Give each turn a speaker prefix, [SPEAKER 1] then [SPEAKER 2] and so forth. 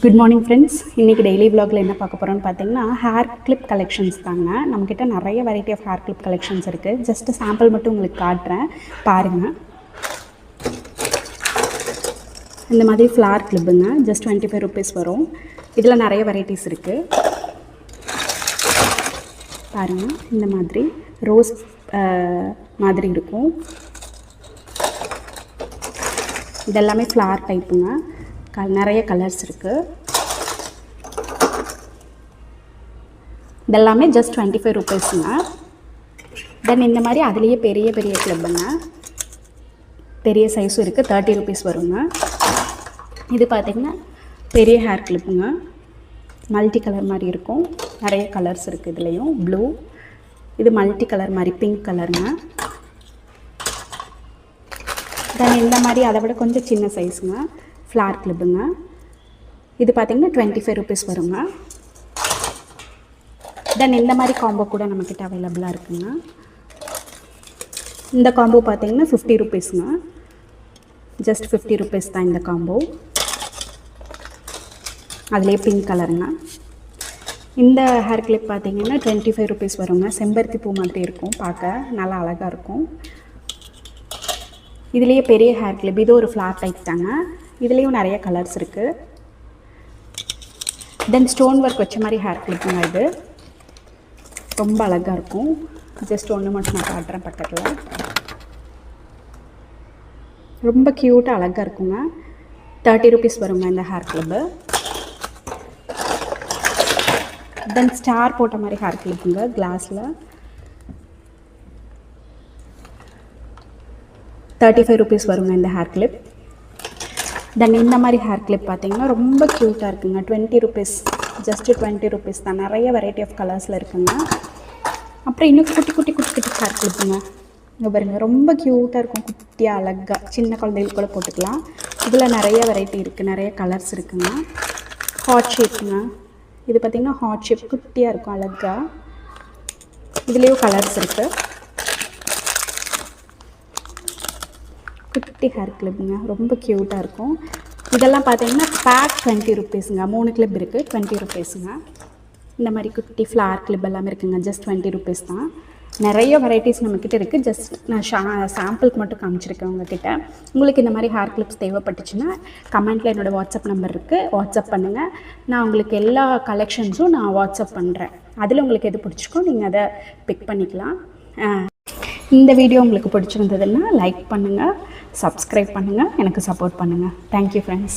[SPEAKER 1] Good morning friends. இன்றைக்கி daily விலாகில் என்ன பார்க்க போகிறோன்னு பார்த்தீங்கன்னா ஹேர் கிளிப் கலெக்ஷன்ஸ் தாங்க. நம்மக்கிட்ட நிறைய variety of hair clip collections இருக்குது. ஜஸ்ட்டு சாம்பிள் மட்டும் உங்களுக்கு காட்டுறேன், பாருங்கள். இந்த மாதிரி ஃப்ளார் கிளிப்புங்க, ஜஸ்ட் 25 rupees வரும். இதில் நிறைய வெரைட்டிஸ் இருக்குது பாருங்கள். இந்த மாதிரி ரோஸ் மாதிரி இருக்கும். இதெல்லாமே ஃப்ளார் டைப்புங்க. நிறைய கலர்ஸ் இருக்குது. இதெல்லாமே ஜஸ்ட் 25 rupeesங்க. தென் இந்த மாதிரி அதுலேயே பெரிய பெரிய கிளிப்புங்க, பெரிய சைஸும் இருக்குது. 30 rupees வருங்க. இது பார்த்திங்கன்னா பெரிய ஹேர் கிளிப்புங்க, மல்டி கலர் மாதிரி இருக்கும். நிறைய கலர்ஸ் இருக்குது இதுலேயும். ப்ளூ, இது மல்டி கலர் மாதிரி பிங்க் கலருங்க. தென் இந்த மாதிரி அதை விட கொஞ்சம் சின்ன சைஸுங்க ஃப்ளார் கிளிப்புங்க. இது பார்த்திங்கன்னா 25 rupees வருங்க. தென் இந்த மாதிரி காம்போ கூட நம்மக்கிட்ட அவைலபிளாக இருக்குங்க. இந்த காம்போ பார்த்திங்கன்னா 50 rupeesங்க. ஜஸ்ட் 50 rupees தான் இந்த காம்போ. அதுலேயே பிங்க் கலருங்க. இந்த ஹேர் கிளிப் பார்த்திங்கன்னா 25 rupees வருங்க. செம்பருத்தி பூ மாதிரி இருக்கும், பார்க்க நல்லா அழகாக இருக்கும். இதுலேயே பெரிய ஹேர் கிளிப், இது ஒரு ஃப்ளார் டைப் தாங்க. இதுலேயும் நிறைய கலர்ஸ் இருக்குது. தென் ஸ்டோன் ஒர்க் வச்ச மாதிரி ஹேர் கிளிப்புங்க. இது ரொம்ப அழகாக இருக்கும். ஜஸ்ட் ஒன்று மட்டும் நான் காட்டுறேன் பக்கத்தில். ரொம்ப க்யூட்டாக அழகாக இருக்குங்க. 30 rupees வருங்க இந்த ஹேர் கிளிப்பு. தென் ஸ்டார் போட்ட மாதிரி ஹேர் கிளிப்புங்க, கிளாஸில் 35 rupees வருங்க இந்த ஹேர் கிளிப். தென் இந்த மாதிரி ஹேர் கிளிப் பார்த்திங்கன்னா ரொம்ப க்யூட்டாக இருக்குங்க. 20 rupees, ஜஸ்ட்டு 20 rupees தான். நிறைய வெரைட்டி ஆஃப் கலர்ஸில் இருக்குங்க. அப்புறம் இன்னும் குட்டி குட்டி குட்டி குட்டி ஹேர் கிளிப்புங்க. இங்கே பாருங்கள், ரொம்ப க்யூட்டாக இருக்கும். குட்டியாக அழகாக சின்ன குழந்தைகளுக்கு கூட போட்டுக்கலாம். இதில் நிறைய வெரைட்டி இருக்குது, நிறைய கலர்ஸ் இருக்குங்க. ஹாட் ஷேப்புங்க. இது பார்த்திங்கன்னா ஹாட் ஷேப், குட்டியாக இருக்கும் அழகாக. இதுலேயும் கலர்ஸ் இருக்குது. குட்டி ஹேர் கிளிப்புங்க, ரொம்ப க்யூட்டாக இருக்கும். இதெல்லாம் பார்த்தீங்கன்னா பேக் 20 rupeesங்க. 3 கிளிப் இருக்குது, 20 rupeesங்க. இந்த மாதிரி குட்டி ஃப்ளார் கிளிப் எல்லாமே இருக்குங்க. ஜஸ்ட் 20 rupees தான். நிறைய வெரைட்டிஸ் நம்மக்கிட்ட இருக்குது. ஜஸ்ட் நான் சாம்பிளுக்கு மட்டும் காமிச்சிருக்கேன் உங்ககிட்ட. உங்களுக்கு இந்த மாதிரி ஹேர் கிளிப்ஸ் தேவைப்பட்டுச்சுன்னா கமெண்ட்டில் என்னோடய வாட்ஸ்அப் நம்பர் இருக்குது, வாட்ஸ்அப் பண்ணுங்கள். நான் உங்களுக்கு எல்லா கலெக்ஷன்ஸும் நான் வாட்ஸ்அப் பண்ணுறேன். அதில் உங்களுக்கு எது பிடிச்சிருக்கோ நீங்கள் அதை பிக் பண்ணிக்கலாம். இந்த வீடியோ உங்களுக்கு பிடிச்சிருந்ததுன்னா லைக் பண்ணுங்கள், சப்ஸ்கிரைப் பண்ணுங்கள், எனக்கு சப்போர்ட் பண்ணுங்கள். Thank you friends.